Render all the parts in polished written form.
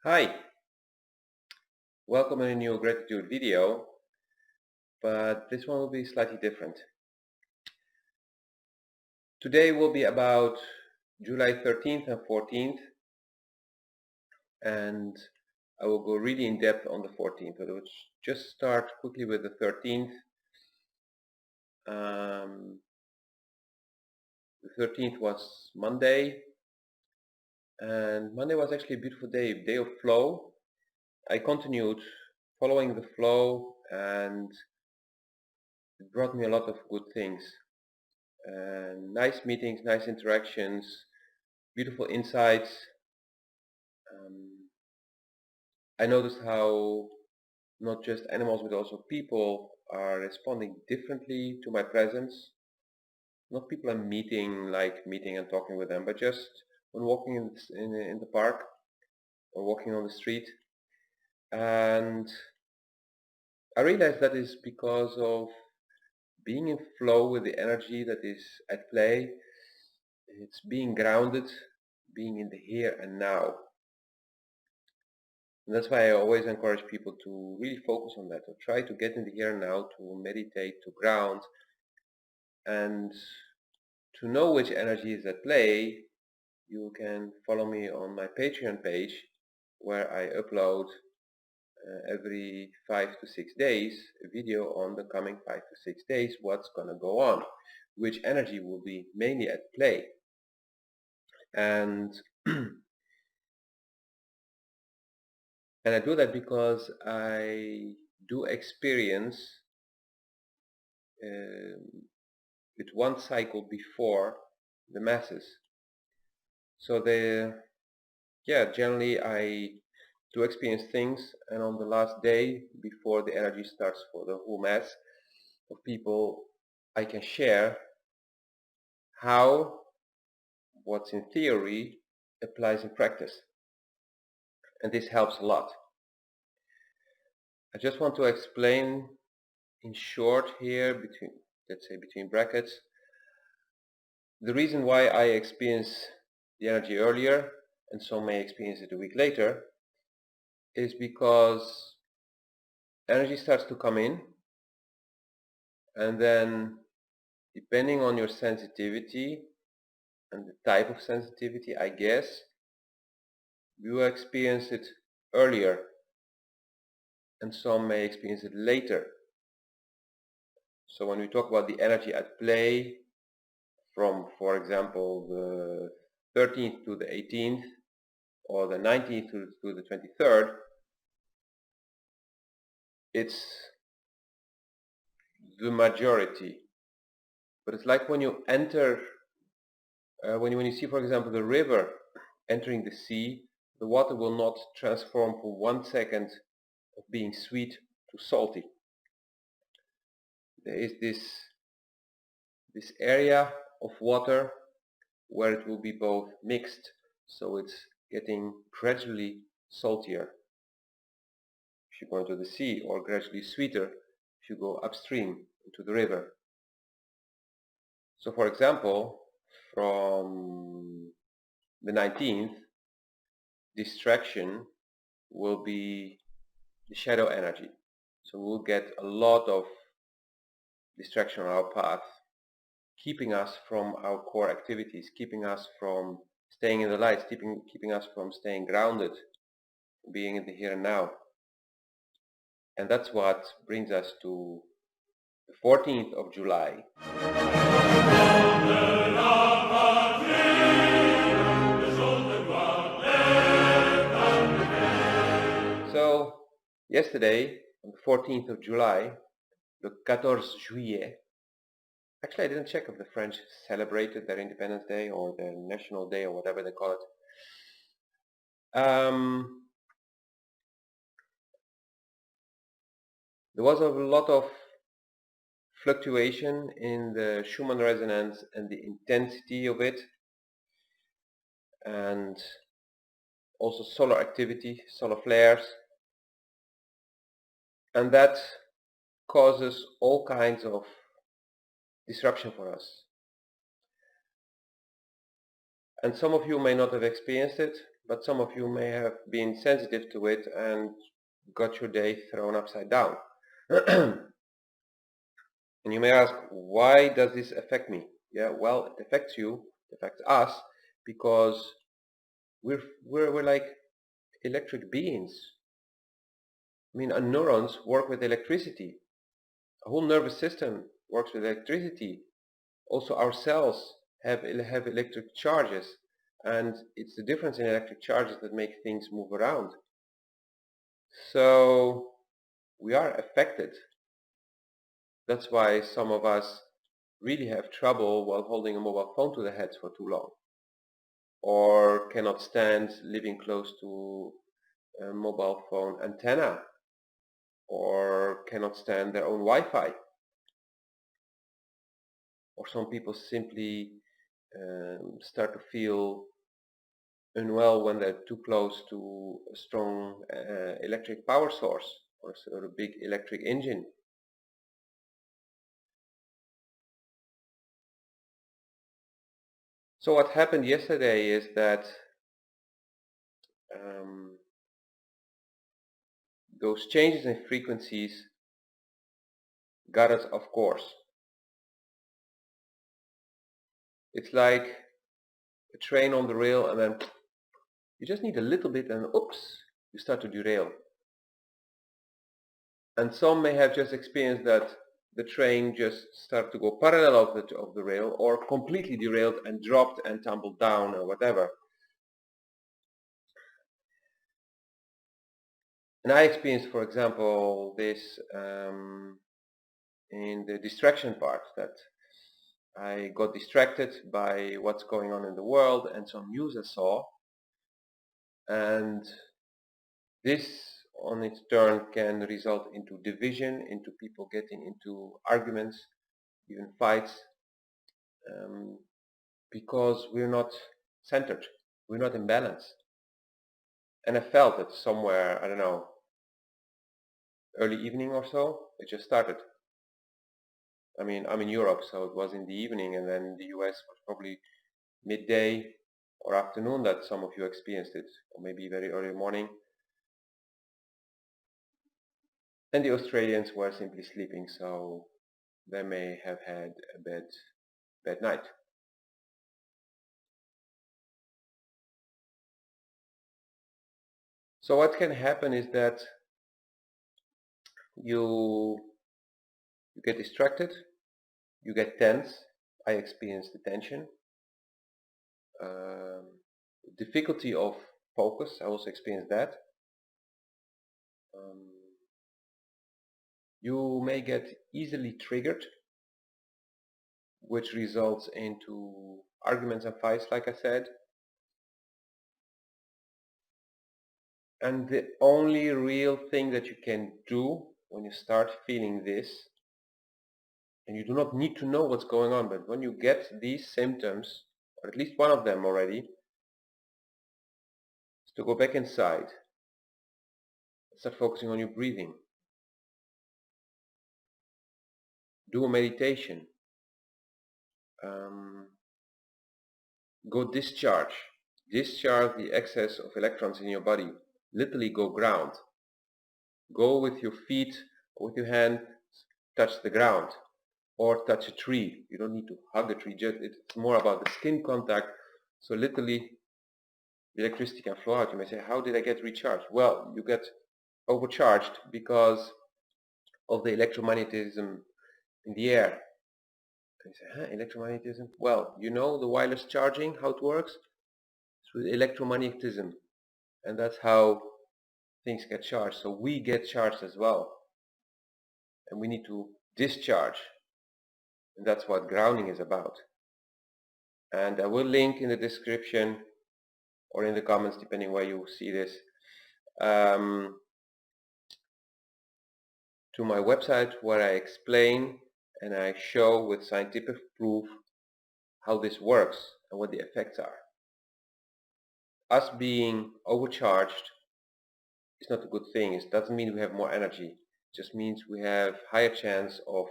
Hi, welcome in a new gratitude video, but this one will be slightly different. Today will be about July 13th and 14th, and I will go really in depth on the 14th. I will just start quickly with the 13th. The 13th was Monday, and Monday was actually a beautiful day of flow. I continued following the flow, and it brought me a lot of good things. Nice meetings, nice interactions, beautiful insights. I noticed how not just animals but also people are responding differently to my presence. Not people I'm meeting and talking with them, but just when walking in the park or walking on the street. And I realized that is because of being in flow with the energy that is at play. It's being grounded, being in the here and now. And that's why I always encourage people to really focus on that, to try to get in the here and now, to meditate, to ground, and to know which energy is at play. You can follow me on my Patreon page, where I upload every 5 to 6 days a video on the coming 5 to 6 days, what's gonna go on, which energy will be mainly at play. And and I do that because I do experience with one cycle before the masses. So generally I do experience things, and on the last day before the energy starts for the whole mass of people, I can share how what's in theory applies in practice. And this helps a lot. I just want to explain in short here, between brackets, the reason why I experience the energy earlier and some may experience it a week later is because energy starts to come in, and then depending on your sensitivity and the type of sensitivity, I guess, you will experience it earlier and some may experience it later. So when we talk about the energy at play from, for example, the 13th to the 18th or the 19th to the 23rd, it's the majority. But it's like when you enter, when you see, for example, the river entering the sea, the water will not transform for 1 second of being sweet to salty. There is this area of water where it will be both mixed, so it's getting gradually saltier if you go into the sea, or gradually sweeter if you go upstream into the river. So for example, from the 19th, distraction will be the shadow energy. So we'll get a lot of distraction on our path, keeping us from our core activities, keeping us from staying in the light, keeping us from staying grounded, being in the here and now. And that's what brings us to the 14th of July. So yesterday, on the 14th of July, the 14 juillet, actually I didn't check if the French celebrated their Independence Day or their National Day or whatever they call it. There was a lot of fluctuation in the Shumann resonance and the intensity of it, and also solar activity, solar flares, and that causes all kinds of disruption for us. And some of you may not have experienced it, but some of you may have been sensitive to it and got your day thrown upside down. And you may ask, why does this affect me? Yeah, well, it affects you, it affects us, because we're like electric beings. I mean, our neurons work with electricity. Our whole nervous system works with electricity. Also, our cells have electric charges, and it's the difference in electric charges that make things move around. So we are affected. That's why some of us really have trouble while holding a mobile phone to their heads for too long, or cannot stand living close to a mobile phone antenna, or cannot stand their own Wi-Fi. Or some people simply start to feel unwell when they're too close to a strong electric power source or a big electric engine. So what happened yesterday is that those changes in frequencies got us off course. It's like a train on the rail, and then you just need a little bit and oops, you start to derail. And some may have just experienced that the train just started to go parallel of the rail, or completely derailed and dropped and tumbled down or whatever. And I experienced, for example, this in the distraction part, that I got distracted by what's going on in the world and some news I saw, and this on its turn can result into division, into people getting into arguments, even fights, because we're not centered, we're not in balance. And I felt it somewhere, I don't know, early evening or so, it just started. I mean, I'm in Europe, so it was in the evening, and then the US was probably midday or afternoon that some of you experienced it, or maybe very early morning. And the Australians were simply sleeping, so they may have had a bad night. So what can happen is that you get distracted, you get tense. I experienced the tension, difficulty of focus. I also experienced that. You may get easily triggered, which results into arguments and fights, like I said. And the only real thing that you can do when you start feeling this, and you do not need to know what's going on, but when you get these symptoms, or at least one of them already, is to go back inside, start focusing on your breathing, do a meditation, go discharge the excess of electrons in your body, literally go ground, go with your feet or with your hand, touch the ground, or touch a tree. You don't need to hug a tree, just it's more about the skin contact. So literally the electricity can flow out. You may say, how did I get recharged? Well, you get overcharged because of the electromagnetism in the air. And you say, electromagnetism? Well, you know the wireless charging, how it works? Through electromagnetism, and that's how things get charged. So we get charged as well, and we need to discharge, and that's what grounding is about. And I will link in the description or in the comments, depending where you see this, to my website, where I explain and I show with scientific proof how this works and what the effects are. Us being overcharged is not a good thing. It doesn't mean we have more energy. It just means we have higher chance of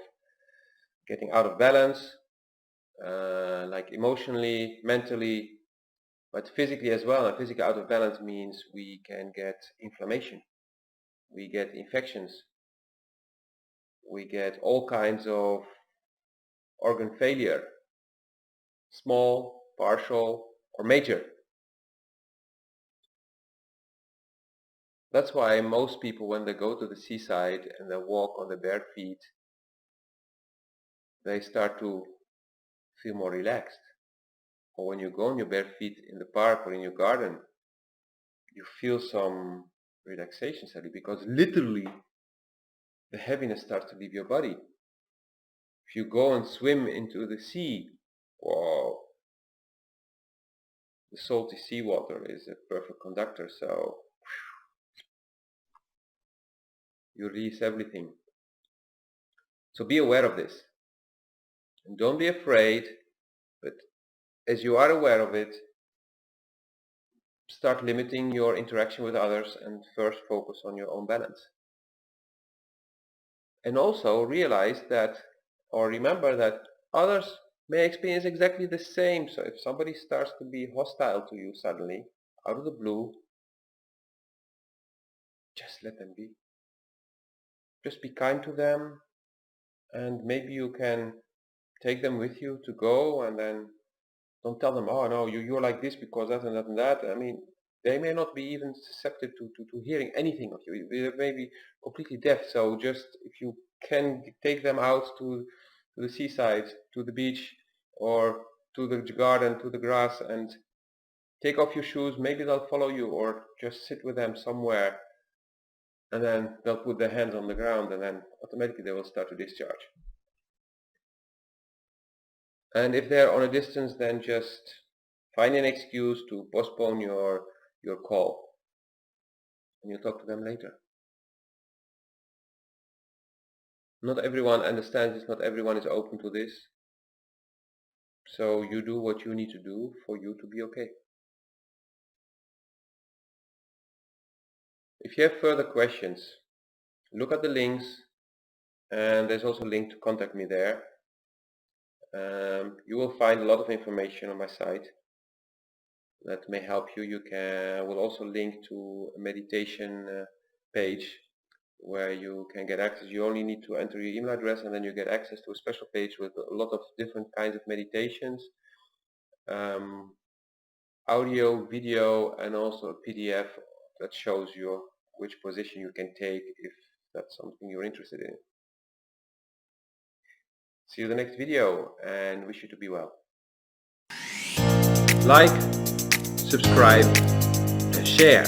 getting out of balance, like emotionally, mentally, But physically as well, and physically out of balance means we can get inflammation, we get infections, we get all kinds of organ failure, small, partial, or major. That's why most people, when they go to the seaside and they walk on their bare feet, they start to feel more relaxed. Or when you go on your bare feet in the park or in your garden, you feel some relaxation suddenly, because literally the heaviness starts to leave your body. If you go and swim into the sea, wow, the salty seawater is a perfect conductor, so you release everything. So be aware of this. And don't be afraid, but as you are aware of it, start limiting your interaction with others and first focus on your own balance. And also realize that, or remember that, others may experience exactly the same. So if somebody starts to be hostile to you suddenly, out of the blue, just let them be. Just be kind to them, and maybe you can take them with you to go, and then don't tell them, oh no, you're like this because that and that and that. I mean, they may not be even susceptible to hearing anything of you. They may be completely deaf. So just if you can take them out to the seaside, to the beach, or to the garden, to the grass, and take off your shoes, maybe they'll follow you, or just sit with them somewhere, and then they'll put their hands on the ground, and then automatically they will start to discharge. And if they're on a distance, then just find an excuse to postpone your call, and you'll talk to them later. Not everyone understands this, not everyone is open to this. So you do what you need to do for you to be okay. If you have further questions, look at the links, and there's also a link to contact me there. You will find a lot of information on my site that may help you. I will also link to a meditation page where you can get access. You only need to enter your email address, and then you get access to a special page with a lot of different kinds of meditations, audio, video, and also a PDF that shows you which position you can take if that's something you're interested in. See you in the next video, and wish you to be well. Like, subscribe, and share.